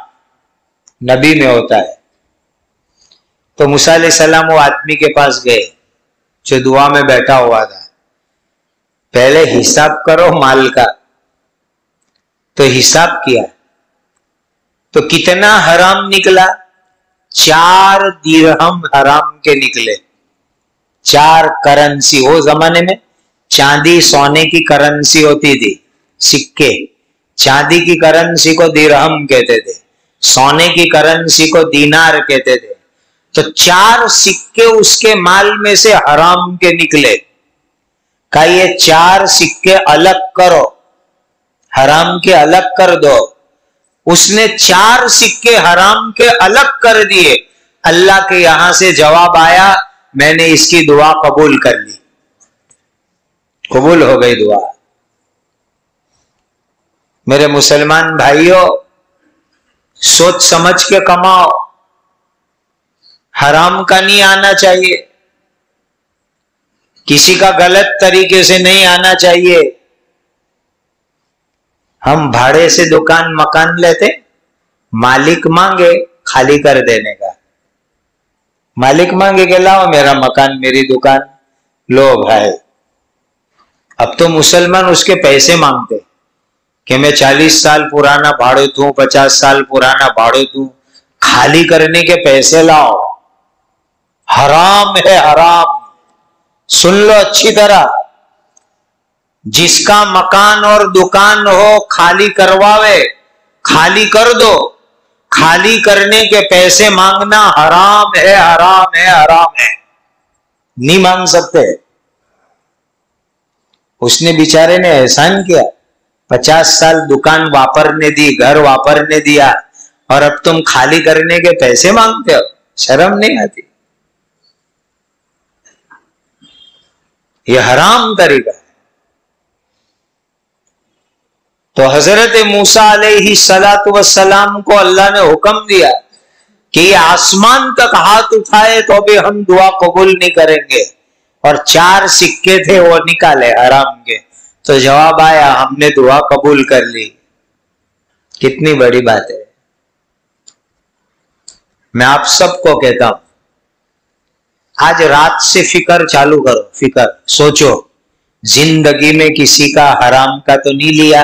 نبی میں ہوتا ہے۔ تو موسیٰ علیہ السلام وہ آدمی کے پاس گئے جو دعا میں بیٹھا ہوا تھا، پہلے حساب کرو مال کا۔ تو حساب کیا تو کتنا حرام نکلا؟ 4 درہم حرام کے نکلے، 4 کرنسی۔ وہ زمانے میں چاندی سونے کی کرنسی ہوتی تھی، سکے، چاندی کی کرنسی کو درہم کہتے تھے، سونے کی کرنسی کو دینار کہتے تھے۔ تو 4 سکے اس کے مال میں سے حرام کے نکلے، کہ یہ 4 سکے الگ کرو، حرام کے الگ کر دو۔ اس نے 4 سکے حرام کے الگ کر دیے، اللہ کے یہاں سے جواب آیا، میں نے اس کی دعا قبول کر لی، قبول ہو گئی دعا۔ میرے مسلمان بھائیوں، سوچ سمجھ کے کماؤ، حرام کا نہیں آنا چاہیے، کسی کا غلط طریقے سے نہیں آنا چاہیے۔ ہم بھاڑے سے دکان مکان لیتے، مالک مانگے خالی کر دینے کا، مالک مانگے کہ لاؤ میرا مکان میری دکان، لو بھائی۔ اب تو مسلمان اس کے پیسے مانگتے کہ میں 40 سال پرانا بھاڑے دوں، 50 سال پرانا بھاڑے دوں، خالی کرنے کے پیسے لاؤ۔ حرام ہے، حرام۔ سن لو اچھی طرح، جس کا مکان اور دکان ہو خالی کرواوے، خالی کر دو، خالی کرنے کے پیسے مانگنا حرام ہے، حرام ہے، حرام ہے، نہیں مانگ سکتے۔ اس نے بیچارے نے احسان کیا، 50 سال دکان واپرنے دی، گھر واپرنے دیا، اور اب تم خالی کرنے کے پیسے مانگتے ہو، شرم نہیں آتی؟ یہ حرام طریقہ ہے۔ تو حضرت موسیٰ علیہ السلام کو اللہ نے حکم دیا کہ یہ آسمان تک ہاتھ اٹھائے تو بھی ہم دعا قبول نہیں کریں گے، اور 4 سکے تھے وہ نکالے حرام کے، تو جواب آیا ہم نے دعا قبول کر لی۔ کتنی بڑی بات ہے۔ میں آپ سب کو کہتا ہوں، آج رات سے فکر چالو کرو، فکر سوچو، زندگی میں کسی کا حرام کا تو نہیں لیا،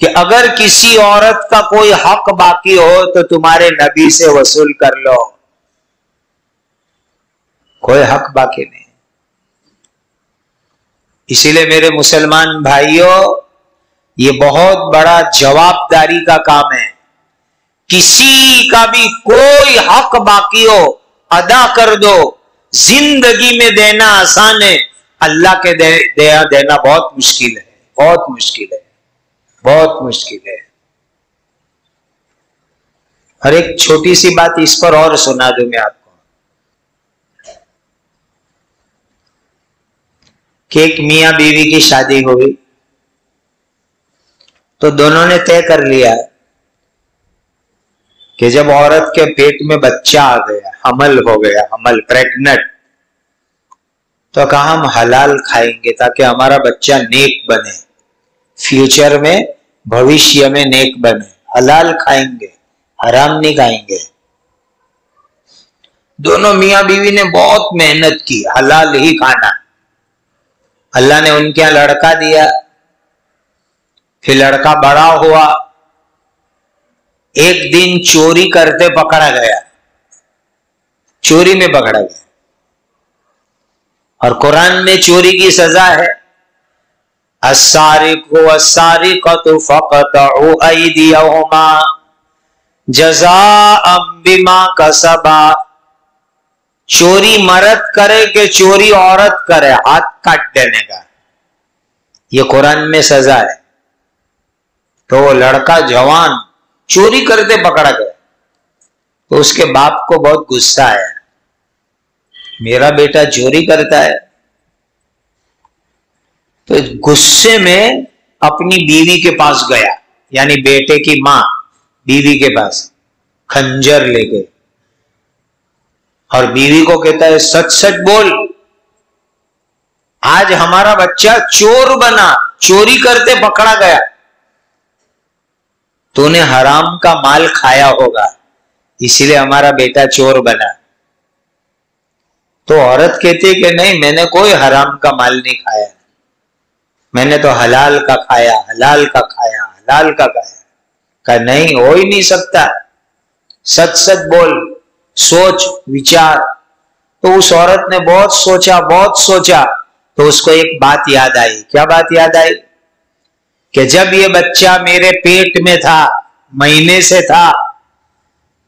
کہ اگر کسی عورت کا کوئی حق باقی ہو تو تمہارے نبی سے وصول کر لو. کوئی حق باقی نہیں. اسی لیے میرے مسلمان بھائیوں، یہ بہت بڑا جواب داری کا کام ہے. کسی کا بھی کوئی حق باقی ہو ادا کر دو. زندگی میں دینا آسان ہے، اللہ کے دینا بہت مشکل ہے. بہت مشکل ہے، بہت مشکل ہے. اور ایک چھوٹی سی بات اس پر اور سنا دوں میں آپ کو کہ ایک میاں بیوی کی شادی ہوئی تو دونوں نے طے کر لیا کہ جب عورت کے پیٹ میں بچہ آ گیا، حمل ہو گیا، حمل پریگنٹ، تو کہا ہم حلال کھائیں گے تاکہ ہمارا بچہ نیک بنے، فیوچر میں بھوشیہ میں نیک بنے. حلال کھائیں گے، حرام نہیں کھائیں گے. دونوں میاں بیوی نے بہت محنت کی، حلال ہی کھانا. اللہ نے ان کے یہاں لڑکا دیا. پھر لڑکا بڑا ہوا، ایک دن چوری کرتے پکڑا گیا، چوری میں پکڑا گیا. اور قرآن میں چوری کی سزا ہے السارق والسارقۃ فقطعوا ایدیہما جزاء بما کسبا. چوری مرد کرے کہ چوری عورت کرے، ہاتھ کاٹ دینے کا، یہ قرآن میں سزا ہے. تو وہ لڑکا جوان چوری کرتے پکڑا گیا تو اس کے باپ کو بہت غصہ آیا، میرا بیٹا چوری کرتا ہے. تو غصے میں اپنی بیوی کے پاس گیا، یعنی بیٹے کی ماں بیوی کے پاس خنجر لے گئے اور بیوی کو کہتا ہے سچ سچ بول، آج ہمارا بچہ چور بنا، چوری کرتے پکڑا گیا، تو نے حرام کا مال کھایا ہوگا اسی لیے ہمارا بیٹا چور بنا. تو عورت کہتی کہ نہیں، میں نے کوئی حرام کا مال نہیں کھایا، میں نے تو حلال کا کھایا، حلال کا کھایا، حلال کا کھایا. کہ نہیں، ہو ہی نہیں سکتا، سچ سچ بول، سوچ وچار. تو اس عورت نے بہت سوچا، بہت سوچا، تو اس کو ایک بات یاد آئی. کیا بات یاد آئی؟ کہ جب یہ بچہ میرے پیٹ میں تھا، مہینے سے تھا،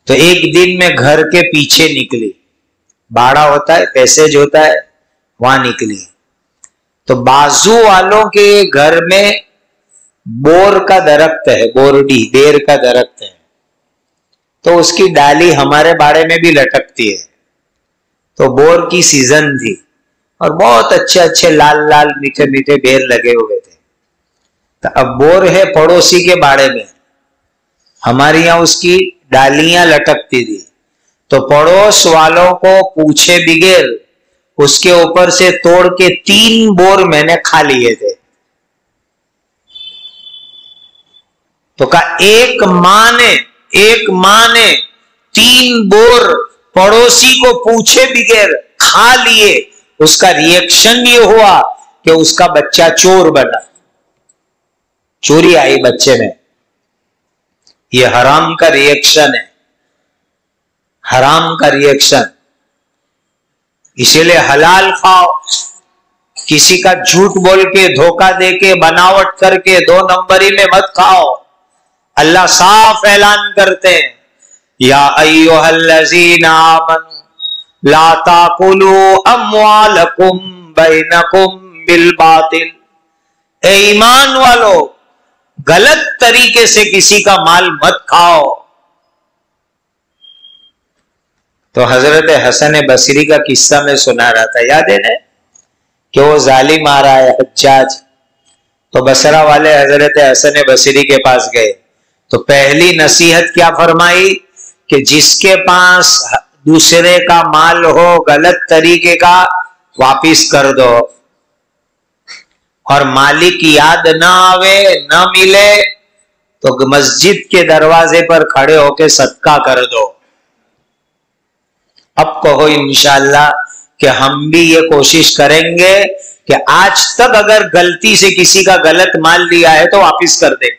تو ایک دن میں گھر کے پیچھے نکلی، باڑا ہوتا ہے، پیسیج ہوتا ہے، وہاں نکلی. تو بازو والوں کے گھر میں بور کا درخت ہے، بورڈی، بیر کا درخت ہے، تو اس کی ڈالی ہمارے باڑے میں بھی لٹکتی ہے. تو بور کی سیزن تھی اور بہت اچھے اچھے لال لال میٹھے میٹھے بیر لگے ہوئے تھے. تو اب بور ہے پڑوسی کے باڑے میں، ہمارے یہاں اس کی ڈالیاں لٹکتی تھی. تو پڑوس والوں کو پوچھے بغیر اس کے اوپر سے توڑ کے 3 بور میں نے کھا لیے تھے. تو کہا ایک ماں نے 3 بور پڑوسی کو پوچھے بغیر کھا لیے. اس کا ریئیکشن یہ ہوا کہ اس کا بچہ چور بنا، چوری آئی بچے میں. یہ حرام کا ریئیکشن ہے، حرام کا ریئیکشن. اسی لیے حلال کھاؤ، کسی کا جھوٹ بول کے، دھوکہ دے کے، بناوٹ کر کے 2 نمبری میں مت کھاؤ. اللہ صاف اعلان کرتے ہیں یا ایھا الذین آمنوا لا تاکلوا اموالکم بینکم بالباطل. اے ایمان والو، غلط طریقے سے کسی کا مال مت کھاؤ. تو حضرت حسن بصری کا قصہ میں سنا رہا تھا، یاد ہے نا کہ وہ ظالم آ رہا ہے حجاج. تو بصرہ والے حضرت حسن بصری کے پاس گئے تو پہلی نصیحت کیا فرمائی کہ جس کے پاس دوسرے کا مال ہو غلط طریقے کا واپس کر دو، اور مالک یاد نہ آوے، نہ ملے تو مسجد کے دروازے پر کھڑے ہو کے صدقہ کر دو. اب کہو انشاءاللہ کہ ہم بھی یہ کوشش کریں گے کہ آج تک اگر غلطی سے کسی کا غلط مال لیا ہے تو واپس کر دیں گے.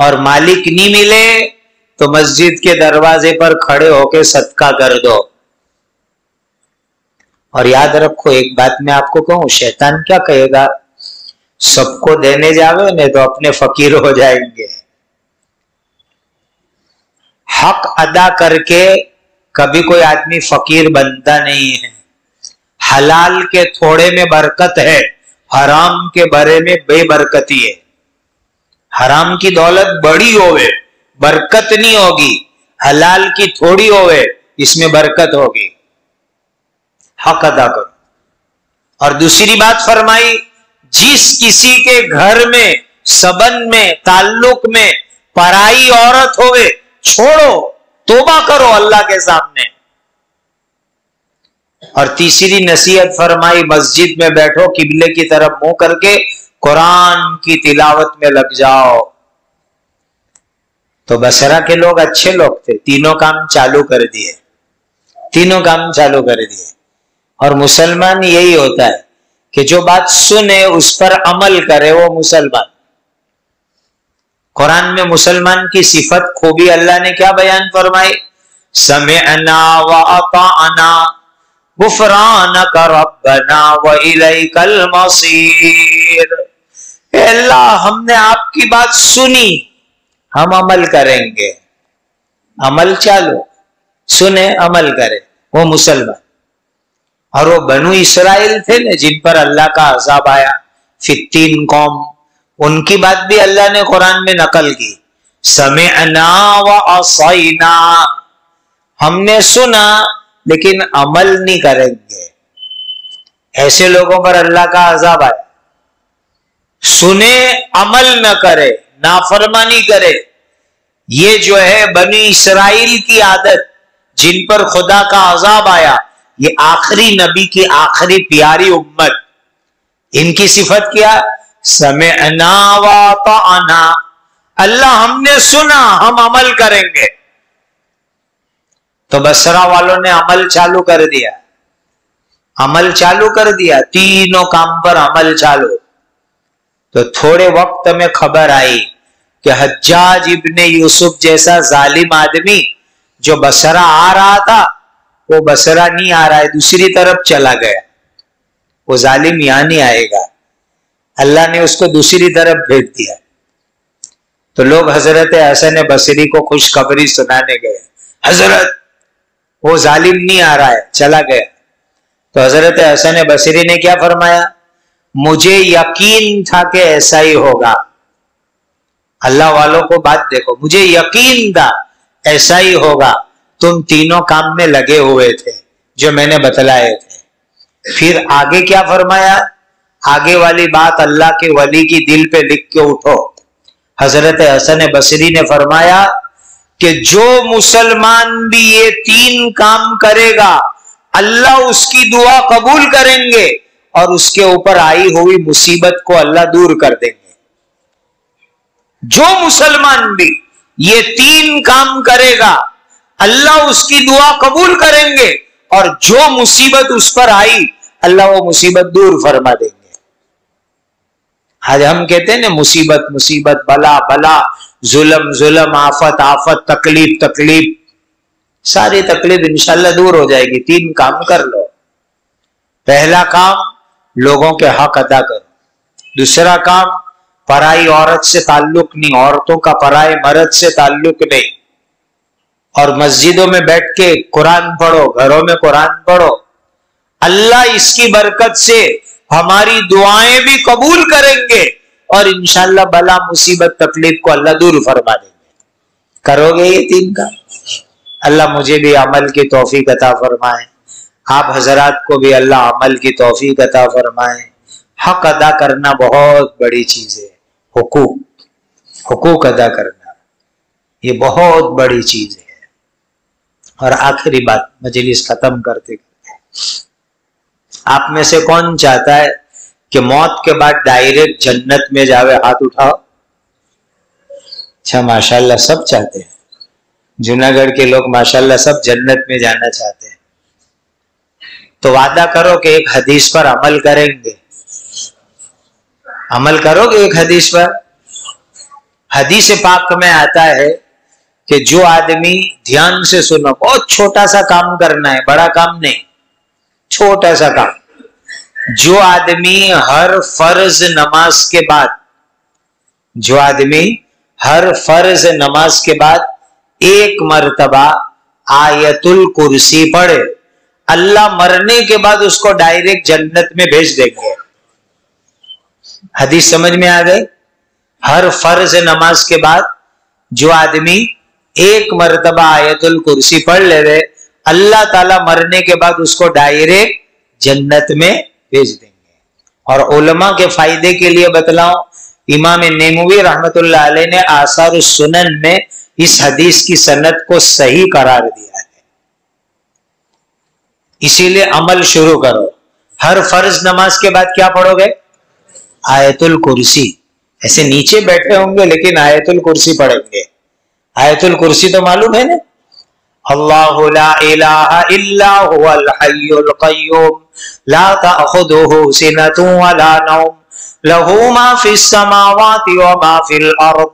اور مالک نہیں ملے تو مسجد کے دروازے پر کھڑے ہو کے صدقہ کر دو. اور یاد رکھو ایک بات میں آپ کو کہوں، شیطان کیا کہے گا، سب کو دینے جاوے نہیں تو اپنے فقیر ہو جائیں گے. حق ادا کر کے کبھی کوئی آدمی فقیر بنتا نہیں ہے. حلال کے تھوڑے میں برکت ہے، حرام کے بڑے میں بے برکتی ہے. حرام کی دولت بڑی ہوئے برکت نہیں ہوگی، حلال کی تھوڑی ہوئے اس میں برکت ہوگی. حق ادا کرو. اور دوسری بات فرمائی، جس کسی کے گھر میں سبن میں تعلق میں پرائی عورت ہوئے چھوڑو، توبہ کرو اللہ کے سامنے. اور تیسری نصیحت فرمائی، مسجد میں بیٹھو قبلے کی طرف منہ کر کے قرآن کی تلاوت میں لگ جاؤ. تو بصرہ کے لوگ اچھے لوگ تھے، تینوں کام چالو کر دیے، تینوں کام چالو کر دیے. اور مسلمان یہی ہوتا ہے کہ جو بات سنے اس پر عمل کرے، وہ مسلمان. قرآن میں مسلمان کی صفت خوبی اللہ نے کیا بیان فرمائی، سمعنا واطعنا غفرانک ربنا والیک المصیر. اے اللہ ہم نے آپ کی بات سنی، ہم عمل کریں گے. عمل چالو، سنے عمل کرے، وہ مسلمان. اور وہ بنو اسرائیل تھے نا جن پر اللہ کا عذاب آیا، فتین قوم، ان کی بات بھی اللہ نے قرآن میں نقل کی، سمعنا وعصینا، ہم نے سنا لیکن عمل نہیں کریں گے. ایسے لوگوں پر اللہ کا عذاب آیا، سنے عمل نہ کرے، نافرمانی کرے. یہ جو ہے بنی اسرائیل کی عادت، جن پر خدا کا عذاب آیا، یہ آخری نبی کی آخری پیاری امت، ان کی صفت کیا، سمعنا واطعنا، اللہ ہم نے سنا ہم عمل کریں گے. تو بصرہ والوں نے عمل چالو کر دیا، عمل چالو کر دیا، تینوں کام پر عمل چالو. تو تھوڑے وقت میں خبر آئی کہ حجاج ابن یوسف جیسا ظالم آدمی جو بصرہ آ رہا تھا، وہ بصرہ نہیں آ رہا ہے، دوسری طرف چلا گیا. وہ ظالم یہاں نہیں آئے گا، اللہ نے اس کو دوسری طرف بھیج دیا. تو لوگ حضرت حسن بصری کو خوشخبری سنانے گئے، حضرت وہ ظالم نہیں آ رہا ہے، چلا گیا. تو حضرت حسن بصری نے کیا فرمایا، مجھے یقین تھا کہ ایسا ہی ہوگا. اللہ والوں کو بات دیکھو، مجھے یقین تھا ایسا ہی ہوگا. تم تینوں کام میں لگے ہوئے تھے جو میں نے بتلائے تھے. پھر آگے کیا فرمایا، آگے والی بات اللہ کے ولی کی دل پہ لکھ کے اٹھو. حضرت حسن بصری نے فرمایا کہ جو مسلمان بھی یہ تین کام کرے گا، اللہ اس کی دعا قبول کریں گے اور اس کے اوپر آئی ہوئی مصیبت کو اللہ دور کر دیں گے. جو مسلمان بھی یہ تین کام کرے گا، اللہ اس کی دعا قبول کریں گے اور جو مصیبت اس پر آئی اللہ وہ مصیبت دور فرما دیں گے. آج ہم کہتے ہیں نا مصیبت مصیبت، بلا بلا، ظلم ظلم، آفت آفت، تکلیف تکلیف. ساری تکلیف انشاءاللہ دور ہو جائے گی. تین کام کر لو. پہلا کام لوگوں کے حق ادا کرو. دوسرا کام پرائی عورت سے تعلق نہیں، عورتوں کا پرائے مرد سے تعلق نہیں. اور مسجدوں میں بیٹھ کے قرآن پڑھو، گھروں میں قرآن پڑھو. اللہ اس کی برکت سے ہماری دعائیں بھی قبول کریں گے اور انشاءاللہ بلا مصیبت تکلیف کو اللہ دور فرما دیں گے. کرو گے یہ تین کام؟ اللہ مجھے بھی عمل کی توفیق عطا فرمائے، آپ حضرات کو بھی اللہ عمل کی توفیق عطا فرمائے. حق ادا کرنا بہت بڑی چیز ہے. حقوق ادا کرنا یہ بہت بڑی چیز ہے. اور آخری بات مجلس ختم کرتے کرتے، آپ میں سے کون چاہتا ہے کہ موت کے بعد ڈائریکٹ جنت میں جاوے؟ ہاتھ اٹھاؤ. اچھا ماشاءاللہ سب چاہتے ہیں. جوناگڑھ کے لوگ ماشاءاللہ سب جنت میں جانا چاہتے ہیں. تو وعدہ کرو کہ ایک حدیث پر عمل کریں گے. عمل کرو گے ایک حدیث پر؟ حدیث پاک میں آتا ہے کہ جو آدمی دھیان سے سنو، بہت چھوٹا سا کام کرنا ہے، بڑا کام نہیں، چھوٹا سا کام. جو آدمی ہر فرض نماز کے بعد، جو آدمی ہر فرض نماز کے بعد ایک مرتبہ آیت الکرسی پڑھے، اللہ مرنے کے بعد اس کو ڈائریکٹ جنت میں بھیج دیں گے. حدیث سمجھ میں آ گئی؟ ہر فرض نماز کے بعد جو آدمی ایک مرتبہ آیت الکرسی پڑھ لے رہے، اللہ تعالیٰ مرنے کے بعد اس کو ڈائریکٹ جنت میں بھیج دیں گے. اور علماء کے فائدے کے لیے بتلاؤں، امام نیموی رحمت اللہ علیہ نے آثار السنن میں اس حدیث کی سند کو صحیح قرار دیا ہے. اسی لیے عمل شروع کرو. ہر فرض نماز کے بعد کیا پڑھو گے؟ آیت الکرسی. ایسے نیچے بیٹھے ہوں گے لیکن آیت الکرسی پڑھیں گے. آیت الکرسی تو معلوم ہے نا، اللہ لا الہ الا هو الحی القیوم لا تأخذه سنة ولا نوم له ما في السماوات وما في الأرض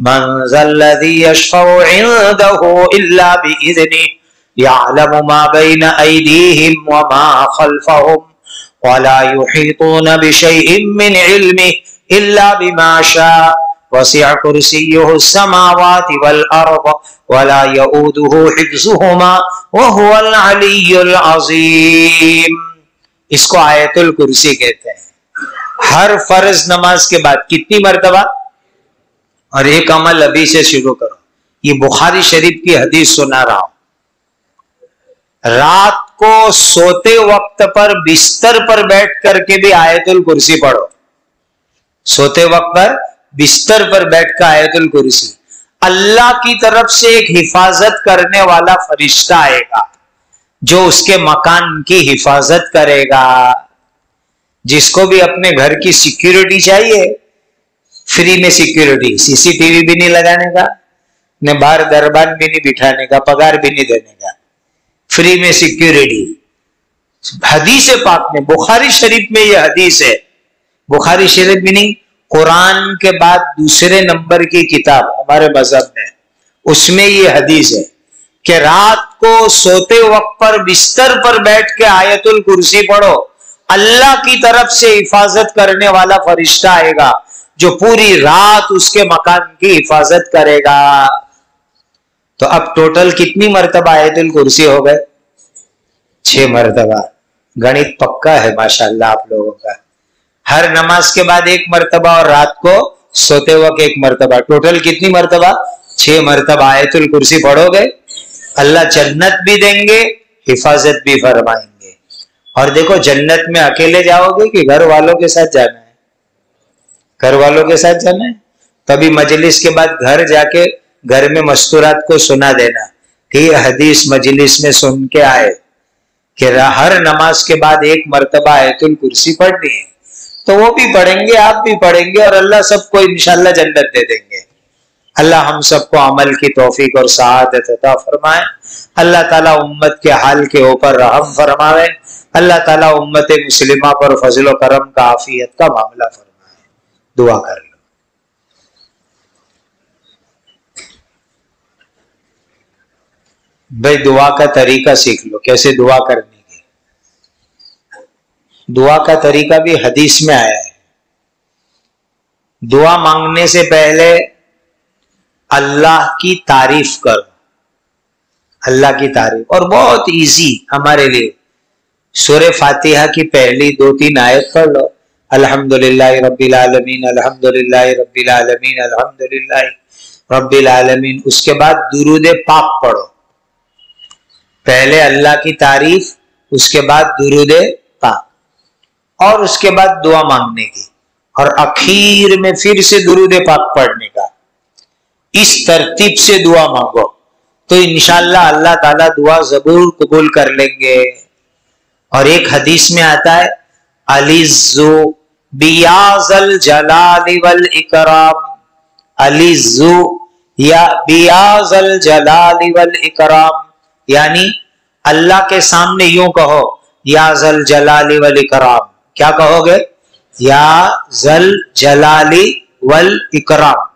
من ذا الذي يشفع عنده إلا بإذنه يعلم ما بين أيديهم وما خلفهم ولا يحيطون بشيء من علمه إلا بما شاء وسع كرسيه السماوات والأرض ولا يؤوده حفظهما وهو العلي العظيم. اس کو آیت الکرسی کہتے ہیں. ہر فرض نماز کے بعد کتنی مرتبہ؟ اور ایک عمل ابھی سے شروع کرو. یہ بخاری شریف کی حدیث سنا رہا ہوں. رات کو سوتے وقت پر بستر پر بیٹھ کر کے بھی آیت الکرسی پڑھو. سوتے وقت پر بستر پر بیٹھ کر آیت الکرسی. اللہ کی طرف سے ایک حفاظت کرنے والا فرشتہ آئے گا جو اس کے مکان کی حفاظت کرے گا. جس کو بھی اپنے گھر کی سیکیورٹی چاہیے، فری میں سیکیورٹی، سی سی ٹی وی بھی نہیں لگانے کا، نہ باہر دربان بھی نہیں بٹھانے کا، پگار بھی نہیں دینے کا، فری میں سیکیورٹی. حدیث پاک میں، بخاری شریف میں یہ حدیث ہے. بخاری شریف بھی نہیں، قرآن کے بعد دوسرے نمبر کی کتاب ہمارے مذہب میں، اس میں یہ حدیث ہے کہ رات کو سوتے وقت پر بستر پر بیٹھ کے آیت الکرسی پڑھو، اللہ کی طرف سے حفاظت کرنے والا فرشتہ آئے گا جو پوری رات اس کے مکان کی حفاظت کرے گا. تو اب ٹوٹل کتنی مرتبہ آیت الکرسی ہو گئے؟ 6 مرتبہ. گنت پکا ہے ماشاءاللہ آپ لوگوں کا. ہر نماز کے بعد ایک مرتبہ اور رات کو سوتے وقت ایک مرتبہ. ٹوٹل کتنی مرتبہ؟ 6 مرتبہ آیت الکرسی پڑھو گے، اللہ جنت بھی دیں گے، حفاظت بھی فرمائیں گے. اور دیکھو جنت میں اکیلے جاؤ گے کہ گھر والوں کے ساتھ جانا ہے؟ گھر والوں کے ساتھ جانا ہے. کبھی مجلس کے بعد گھر جا کے گھر میں مستورات کو سنا دینا کہ یہ حدیث مجلس میں سن کے آئے کہ ہر نماز کے بعد ایک مرتبہ آیت الکرسی پڑھنی ہے. تو وہ بھی پڑھیں گے، آپ بھی پڑھیں گے، اور اللہ سب کو انشاءاللہ جنت دے دیں گے. اللہ ہم سب کو عمل کی توفیق اور سعادت عطا فرمائے. اللہ تعالیٰ امت کے حال کے اوپر رحم فرمائے. اللہ تعالیٰ امت مسلمہ پر فضل و کرم کا، عافیت کا معاملہ فرمائے. دعا کر لو. بھائی دعا کا طریقہ سیکھ لو، کیسے دعا کرنی ہے. دعا کا طریقہ بھی حدیث میں آیا ہے. دعا مانگنے سے پہلے اللہ کی تعریف کرو. اللہ کی تعریف، اور بہت ایزی ہمارے لیے. سورہ فاتحہ کی پہلی 2-3 آیت پڑھ لو. الحمدللہ رب العالمین، الحمدللہ رب العالمین، الحمدللہ رب العالمین. اس کے بعد درود پاک پڑھو. پہلے اللہ کی تعریف، اس کے بعد درود پاک، اور اس کے بعد دعا مانگنے کی، اور اخیر میں پھر سے درود پاک پڑھنے کا. اس ترتیب سے دعا مانگو تو انشاءاللہ اللہ تعالیٰ دعا ضرور قبول کر لیں گے. اور ایک حدیث میں آتا ہے علیزو بیاز الجلال والاکرام. علیزو یا بیاز الجلال والاکرام، یعنی اللہ کے سامنے یوں کہو یا ذل جلال والاکرام. کیا کہو گے؟ یا ذل جلال والاکرام.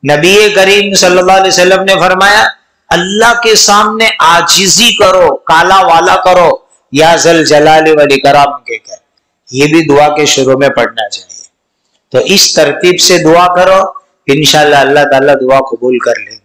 نبی کریم صلی اللہ علیہ وسلم نے فرمایا اللہ کے سامنے عاجزی کرو، کالا والا کرو، یا ذل جلال والاکرام کے کہ یہ بھی دعا کے شروع میں پڑھنا چاہیے۔ تو اس ترتیب سے دعا کرو، انشاءاللہ اللہ تعالیٰ دعا قبول کر لے گا۔